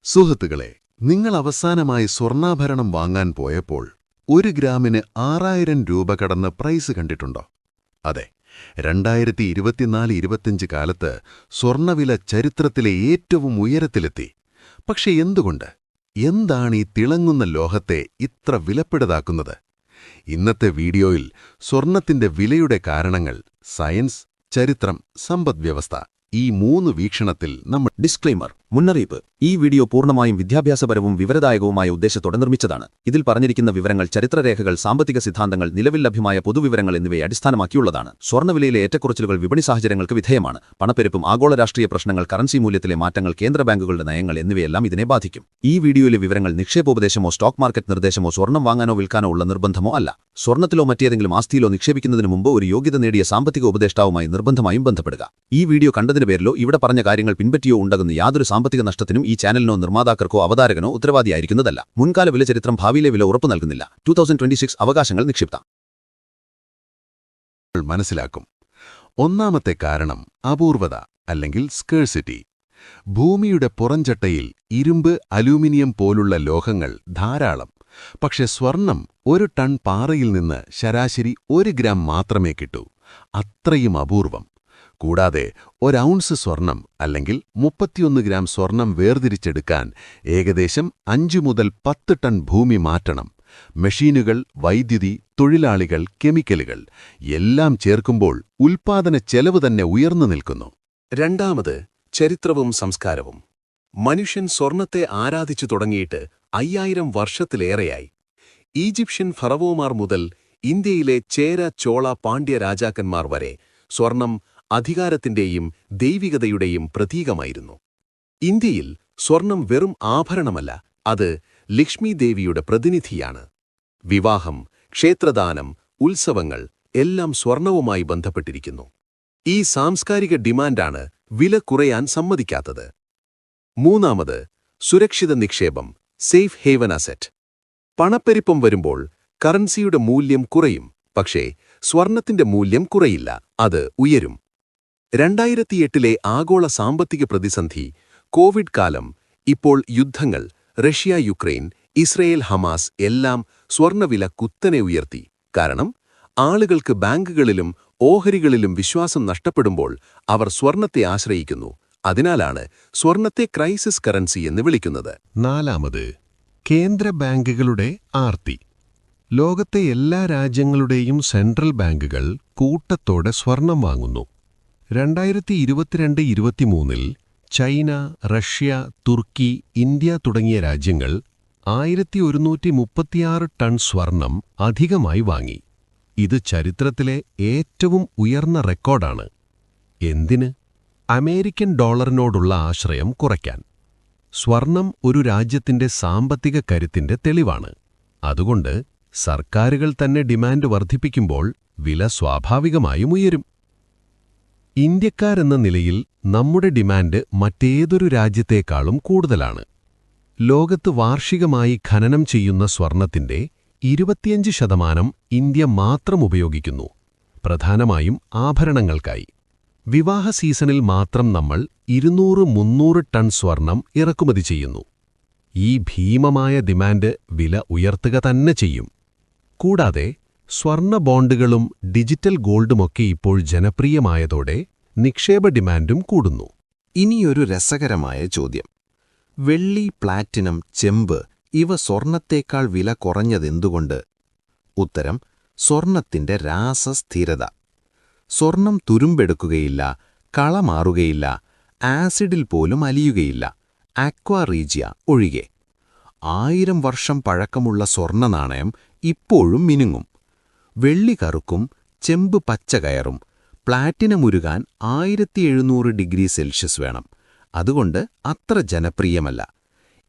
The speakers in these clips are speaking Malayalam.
സുഹൃത്തുക്കളെ, നിങ്ങൾ അവസാനമായി സ്വർണ്ണാഭരണം വാങ്ങാൻ പോയപ്പോൾ 1 ഗ്രാമിന് 6000 രൂപ കടന്ന് പ്രൈസ് കണ്ടിട്ടുണ്ടോ? അതെ, 2024-25 കാലത്ത് സ്വർണ്ണവില ചരിത്രത്തിലെ ഏറ്റവും ഉയരത്തിലെത്തി. പക്ഷെ എന്തുകൊണ്ട്? എന്താണ് ഈ തിളങ്ങുന്ന ലോഹത്തെ ഇത്ര വിലപ്പെട്ടതാക്കുന്നത്? ഇന്നത്തെ വീഡിയോയിൽ സ്വർണ്ണത്തിന്റെ വിലയുടെ കാരണങ്ങൾ, സയൻസ്, ചരിത്രം, സമ്പദ്വ്യവസ്ഥ, ഈ 3 വീക്ഷണത്തിൽ നമ്മൾ ഡിസ്ക്ലെയിമർ മുന്നറിയിപ്പ്. ഈ വീഡിയോ പൂർണ്ണമായും വിദ്യാഭ്യാസപരവും വിവരദായകവുമായ ഉദ്ദേശത്തോടെ നിർമ്മിച്ചതാണ്. ഇതിൽ പറഞ്ഞിരിക്കുന്ന വിവരങ്ങൾ ചരിത്രരേഖകൾ, സാമ്പത്തിക സിദ്ധാന്തങ്ങൾ, നിലവിൽ ലഭ്യമായ പൊതുവിവരങ്ങൾ എന്നിവയെ അടിസ്ഥാനമാക്കിയുള്ളതാണ്. സ്വർണ്ണവിലയിലെ ഏറ്റക്കുറച്ചിലുകൾ വിപണി സാഹചര്യങ്ങൾക്ക് വിധേയമാണ്. പണപ്പെരുപ്പം, ആഗോള രാഷ്ട്രീയ പ്രശ്നങ്ങൾ, കറൻസി മൂല്യത്തിലെ മാറ്റങ്ങൾ, കേന്ദ്ര ബാങ്കുകളുടെ നയങ്ങൾ എന്നിവയെല്ലാം ഇതിനെ ബാധിക്കും. ഈ വീഡിയോയിലെ വിവരങ്ങൾ നിക്ഷേപോപദേശമോ സ്റ്റോക്ക് മാർക്കറ്റ് നിർദ്ദേശമോ സ്വർണ്ണം വാങ്ങാനോ വിൽക്കാനോ ഉള്ള നിർബന്ധമോ അല്ല. സ്വർണ്ണത്തിലോ മറ്റേതെങ്കിലും ആസ്തിയിലോ നിക്ഷേപിക്കുന്നതിന് മുമ്പ് ഒരു യോഗ്യത നേടിയ സാമ്പത്തിക ഉപദേഷ്ടാവുമായി നിർബന്ധമായും ബന്ധപ്പെടുക. ഈ വീഡിയോ കണ്ടതിന് പേരിലോ ഇവിടെ പറഞ്ഞ കാര്യങ്ങൾ പിൻപറ്റിയോ ഉണ്ടാകുന്ന യാതൊരു സാമ്പത്തിക നഷ്ടത്തിനും ഈ ചാനലിനോ നിർമ്മാതാക്കർക്കോ അവതാരകനോ ഉത്തരവാദിയായിരിക്കുന്നതല്ല. മുൻകാല വില ചരിത്രം ഭാവിയിലെ വില ഉറപ്പു നൽകുന്നില്ല. 2026 അവകാശങ്ങൾ നിക്ഷിപ്ത മനസ്സിലാക്കും. ഒന്നാമത്തെ കാരണം അപൂർവത അല്ലെങ്കിൽ സ്കേഴ്സിറ്റി. ഭൂമിയുടെ പുറംചട്ടയിൽ ഇരുമ്പ്, അലൂമിനിയം പോലുള്ള ലോഹങ്ങൾ ധാരാളം. പക്ഷെ സ്വർണം 1 ടൺ പാറയിൽ നിന്ന് ശരാശരി 1 ഗ്രാം മാത്രമേ കിട്ടൂ. അത്രയും അപൂർവം. കൂടാതെ 1 ഔൺസ് സ്വർണം അല്ലെങ്കിൽ 31 ഗ്രാം സ്വർണം വേർതിരിച്ചെടുക്കാൻ ഏകദേശം 5 മുതൽ 10 ടൺ ഭൂമി മാറ്റണം. മെഷീനുകൾ, വൈദ്യുതി, തൊഴിലാളികൾ, കെമിക്കലുകൾ എല്ലാം ചേർക്കുമ്പോൾ ഉൽപ്പാദന ചെലവ് തന്നെ ഉയർന്നു നിൽക്കുന്നു. രണ്ടാമത്, ചരിത്രവും സംസ്കാരവും. മനുഷ്യൻ സ്വർണത്തെ ആരാധിച്ചു തുടങ്ങിയിട്ട് 5000 വർഷത്തിലേറെയായി. ഈജിപ്ഷ്യൻ ഫറവോമാർ മുതൽ ഇന്ത്യയിലെ ചേര, ചോള, പാണ്ഡ്യ രാജാക്കന്മാർ വരെ സ്വർണം അധികാരത്തിന്റെയും ദൈവികതയുടെയും പ്രതീകമായിരുന്നു. ഇന്ത്യയിൽ സ്വർണം വെറും ആഭരണമല്ല, അത് ലക്ഷ്മി ദേവിയുടെ പ്രതിനിധിയാണ്. വിവാഹം, ക്ഷേത്രദാനം, ഉത്സവങ്ങൾ എല്ലാം സ്വർണവുമായി ബന്ധപ്പെട്ടിരിക്കുന്നു. ഈ സാംസ്കാരിക ഡിമാൻഡാണ് വില കുറയാൻ സമ്മതിക്കാത്തത്. മൂന്നാമത്, സുരക്ഷിത നിക്ഷേപം, സേഫ് ഹേവൻ അസറ്റ്. പണപ്പെരുപ്പം വരുമ്പോൾ കറൻസിയുടെ മൂല്യം കുറയും, പക്ഷേ സ്വർണത്തിന്റെ മൂല്യം കുറയില്ല, അത് ഉയരും. 2008 ആഗോള സാമ്പത്തിക പ്രതിസന്ധി, കോവിഡ് കാലം, ഇപ്പോൾ യുദ്ധങ്ങൾ, റഷ്യ, യുക്രൈൻ, ഇസ്രയേൽ, ഹമാസ് എല്ലാം സ്വർണ്ണവില കുത്തനെ ഉയർത്തി. കാരണം ആളുകൾക്ക് ബാങ്കുകളിലും ഓഹരികളിലും വിശ്വാസം നഷ്ടപ്പെടുമ്പോൾ അവർ സ്വർണത്തെ ആശ്രയിക്കുന്നു. അതിനാലാണ് സ്വർണത്തെ ക്രൈസിസ് കറൻസി എന്ന് വിളിക്കുന്നത്. നാലാമത്, കേന്ദ്ര ബാങ്കുകളുടെ ആർത്തി. ലോകത്തെ എല്ലാ രാജ്യങ്ങളുടെയും സെൻട്രൽ ബാങ്കുകൾ കൂട്ടത്തോടെ സ്വർണം വാങ്ങുന്നു. 2022-23 ചൈന, റഷ്യ, തുർക്കി, ഇന്ത്യ തുടങ്ങിയ രാജ്യങ്ങൾ 1136 ടൺ സ്വർണം അധികമായി വാങ്ങി. ഇത് ചരിത്രത്തിലെ ഏറ്റവും ഉയർന്ന റെക്കോർഡാണ്. എന്തിന്? അമേരിക്കൻ ഡോളറിനോടുള്ള ആശ്രയം കുറയ്ക്കാൻ. സ്വർണം ഒരു രാജ്യത്തിന്റെ സാമ്പത്തിക കരുത്തിന്റെ തെളിവാണ്. അതുകൊണ്ട് സർക്കാരുകൾ തന്നെ ഡിമാൻഡ് വർദ്ധിപ്പിക്കുമ്പോൾ വില സ്വാഭാവികമായും ഉയരും. ഇന്ത്യക്കാരെന്ന നിലയിൽ നമ്മുടെ ഡിമാൻഡ് മറ്റേതൊരു രാജ്യത്തേക്കാളും കൂടുതലാണ്. ലോകത്ത് വാർഷികമായി ഖനനം ചെയ്യുന്ന സ്വർണത്തിന്റെ 25% ഇന്ത്യ മാത്രം ഉപയോഗിക്കുന്നു, പ്രധാനമായും ആഭരണങ്ങൾക്കായി. വിവാഹ സീസണിൽ മാത്രം നമ്മൾ 200-300 ടൺ സ്വർണം ഇറക്കുമതി ചെയ്യുന്നു. ഈ ഭീമമായ ഡിമാൻഡ് വില ഉയർത്തുക തന്നെ ചെയ്യും. കൂടാതെ സ്വർണ്ണ ബോണ്ടുകളും ഡിജിറ്റൽ ഗോൾഡുമൊക്കെ ഇപ്പോൾ ജനപ്രിയമായതോടെ നിക്ഷേപ ഡിമാൻഡും കൂടുന്നു. ഇനിയൊരു രസകരമായ ചോദ്യം. വെള്ളി, പ്ലാറ്റിനം, ചെമ്പ് ഇവ സ്വർണത്തേക്കാൾ വില കുറഞ്ഞതെന്തുകൊണ്ട്? ഉത്തരം: സ്വർണത്തിന്റെ രാസസ്ഥിരത. സ്വർണം തുരുമ്പെടുക്കുകയില്ല, കളമാറുകയില്ല, ആസിഡിൽ പോലും അലിയുകയില്ല, ആക്വാ റീജിയ ഒഴികെ. 1000 വർഷം പഴക്കമുള്ള സ്വർണ്ണ നാണയം ഇപ്പോഴും മിനുങ്ങും. വെള്ളി കറുക്കും, ചെമ്പ് പച്ച കയറും, പ്ലാറ്റിനം ഉരുകാൻ 1700 ഡിഗ്രി സെൽഷ്യസ് വേണം. അതുകൊണ്ട് അത്ര ജനപ്രിയമല്ല.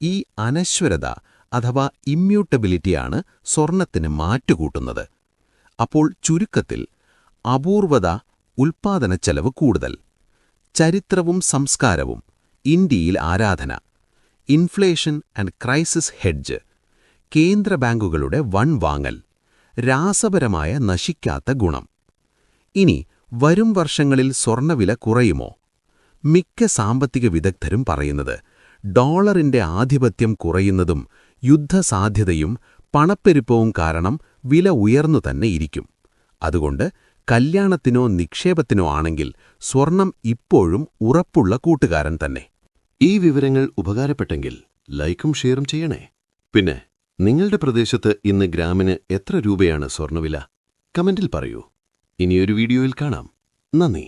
ഈ അനശ്വരത അഥവാ ഇമ്മ്യൂട്ടബിലിറ്റിയാണ് സ്വർണത്തിന് മാറ്റുകൂട്ടുന്നത്. അപ്പോൾ ചുരുക്കത്തിൽ, അപൂർവത, ഉൽപ്പാദനച്ചെലവ് കൂടുതൽ, ചരിത്രവും സംസ്കാരവും, ഇന്ത്യയിൽ ആരാധന, ഇൻഫ്ലേഷൻ ആൻഡ് ക്രൈസിസ് ഹെഡ്ജ്, കേന്ദ്ര ബാങ്കുകളുടെ വൻ വാങ്ങൽ, രാസപരമായ നശിക്കാത്ത ഗുണം. ഇനി വരും വർഷങ്ങളിൽ സ്വർണ്ണവില കുറയുമോ? മിക്ക സാമ്പത്തിക വിദഗ്ധരും പറയുന്നത് ഡോളറിന്റെ ആധിപത്യം കുറയുന്നതും യുദ്ധസാധ്യതയും പണപ്പെരുപ്പവും കാരണം വില ഉയർന്നു തന്നെ ഇരിക്കും. അതുകൊണ്ട് കല്യാണത്തിനോ നിക്ഷേപത്തിനോ ആണെങ്കിൽ സ്വർണം ഇപ്പോഴും ഉറപ്പുള്ള കൂട്ടുകാരൻ തന്നെ. ഈ വിവരങ്ങൾ ഉപകാരപ്പെട്ടെങ്കിൽ ലൈക്കും ഷെയറും ചെയ്യണേ. പിന്നെ നിങ്ങളുടെ പ്രദേശത്ത് ഇന്ന് ഗ്രാമിന് എത്ര രൂപയാണ് സ്വർണ്ണവില? കമന്റിൽ പറയൂ. ഇനിയൊരു വീഡിയോയിൽ കാണാം. നന്ദി.